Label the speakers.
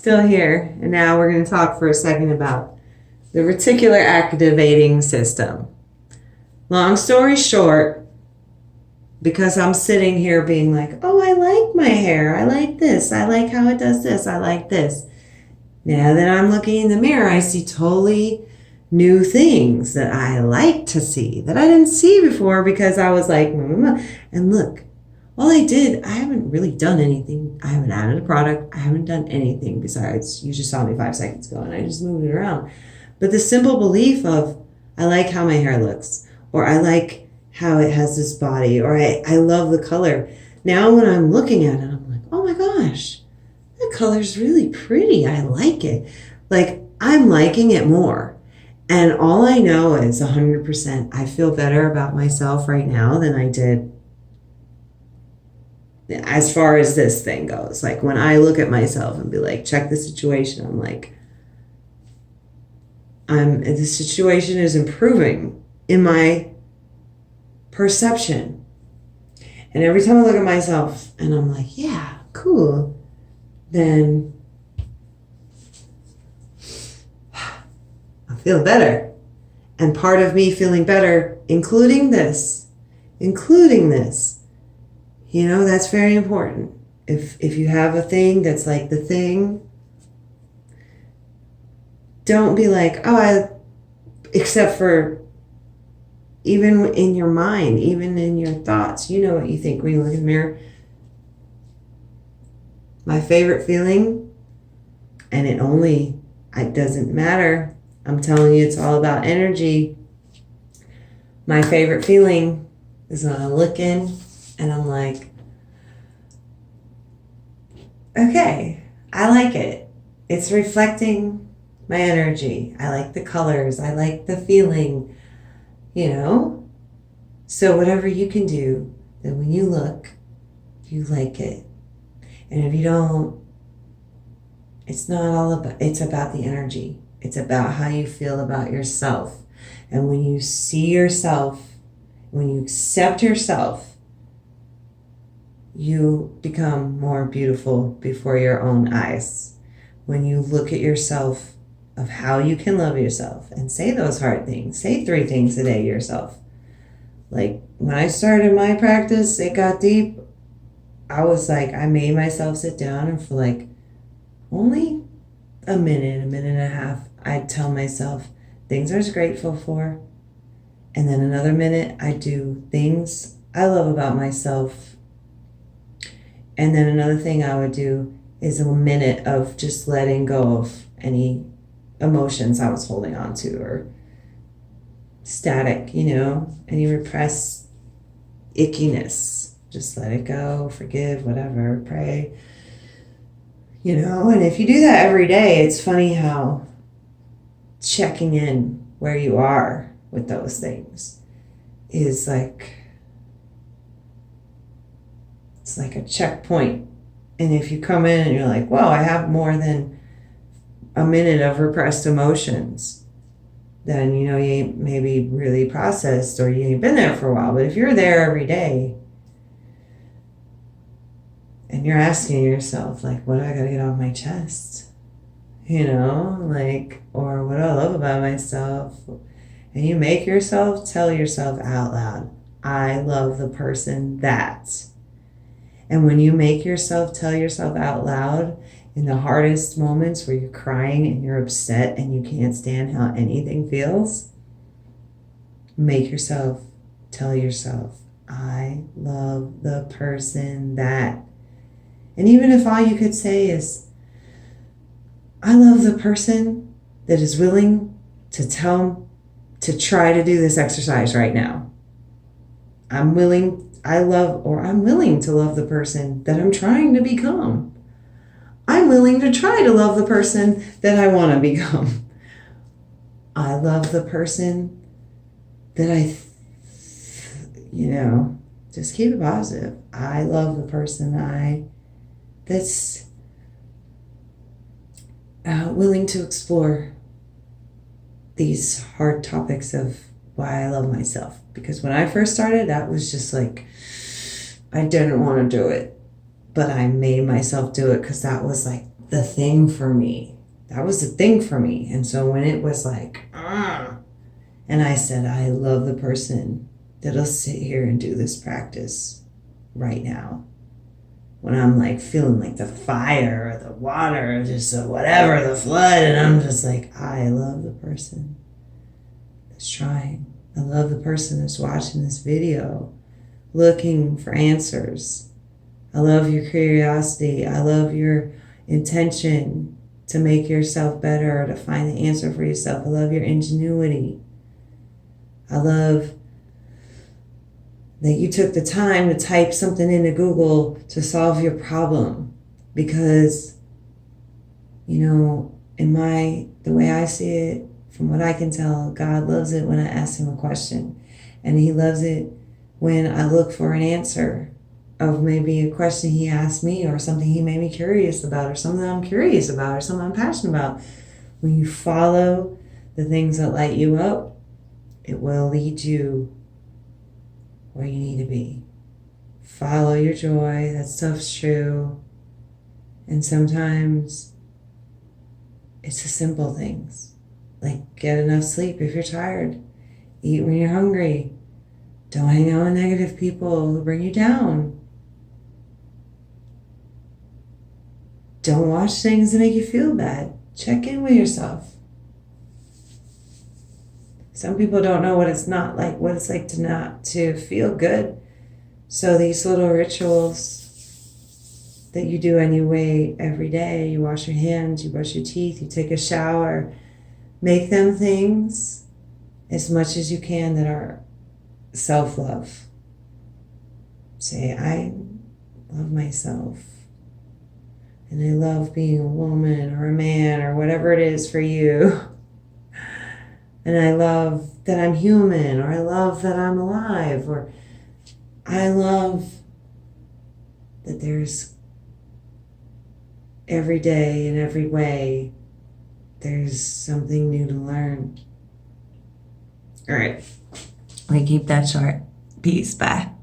Speaker 1: still here. And now we're going to talk for a second about the reticular activating system. Long story short, because I'm sitting here being like, oh, I like my hair. I like this. I like how it does this. I like this. Now that I'm looking in the mirror, I see totally new things that I like to see that I didn't see before because I was like, and look, all I did, I haven't really done anything. I haven't added a product. I haven't done anything besides, you just saw me 5 seconds ago and I just moved it around. But the simple belief of, I like how my hair looks, or I like how it has this body, or I love the color. Now when I'm looking at it, I'm like, oh my gosh, that color's really pretty. I like it. Like, I'm liking it more. And all I know is 100%, I feel better about myself right now than I did as far as this thing goes. Like, when I look at myself and be like, check the situation, I'm like, the situation is improving in my perception. And every time I look at myself and I'm like, yeah, cool, then I feel better. And part of me feeling better, including this, you know, that's very important. If you have a thing that's like the thing, don't be like, except for even in your mind, even in your thoughts, you know what you think when you look in the mirror. My favorite feeling, and it doesn't matter. I'm telling you, it's all about energy. My favorite feeling is when I look in and I'm like, okay, I like it. It's reflecting my energy. I like the colors. I like the feeling, you know? So whatever you can do, then when you look, you like it. And if you don't, it's about the energy. It's about how you feel about yourself. And when you see yourself, when you accept yourself, you become more beautiful before your own eyes. When you look at yourself of how you can love yourself and say those hard things, say 3 things a day to yourself. Like when I started my practice, it got deep. I was like, I made myself sit down and for like only a minute and a half, I'd tell myself things I was grateful for. And then another minute, I'd do things I love about myself. And then another thing I would do is a minute of just letting go of any emotions I was holding on to or static, you know, any repressed ickiness. Just let it go, forgive, whatever, pray, you know. And if you do that every day, it's funny how checking in where you are with those things is like, it's like a checkpoint. And if you come in and you're like, whoa, I have more than a minute of repressed emotions, then you know you ain't maybe really processed or you ain't been there for a while. But if you're there every day and you're asking yourself, like, what do I gotta get off my chest? You know, like, or what do I love about myself? And you make yourself tell yourself out loud, I love the person that. And when you make yourself tell yourself out loud in the hardest moments where you're crying and you're upset and you can't stand how anything feels, make yourself tell yourself, I love the person that. And even if all you could say is, I love the person that is willing to try to do this exercise right now. I'm willing to love the person that I'm trying to become. I'm willing to try to love the person that I want to become. I love the person that just keep it positive. I love the person that's willing to explore these hard topics of why I love myself. Because when I first started, that was just like, I didn't want to do it, but I made myself do it because that was like the thing for me. That was the thing for me. And so when it was like, and I said, I love the person that'll sit here and do this practice right now. When I'm like feeling like the fire or the water or just whatever, the flood, and I'm just like, I love the person that's trying. I love the person that's watching this video, looking for answers. I love your curiosity. I love your intention to make yourself better or to find the answer for yourself. I love your ingenuity. I love that you took the time to type something into Google to solve your problem. Because, the way I see it, from what I can tell, God loves it when I ask him a question. And he loves it when I look for an answer of maybe a question he asked me or something he made me curious about or something I'm curious about or something I'm passionate about. When you follow the things that light you up, it will lead you where you need to be. Follow your joy. That stuff's true. And sometimes it's the simple things. Like get enough sleep if you're tired. Eat when you're hungry. Don't hang out with negative people who bring you down. Don't watch things that make you feel bad. Check in with yourself. Some people don't know what it's like to not to feel good. So these little rituals that you do anyway every day, you wash your hands, you brush your teeth, you take a shower, make them things as much as you can that are self-love. Say, I love myself. And I love being a woman or a man or whatever it is for you. And I love that I'm human, or I love that I'm alive, or I love that there's every day in every way, there's something new to learn. All right. We keep that short. Peace. Bye.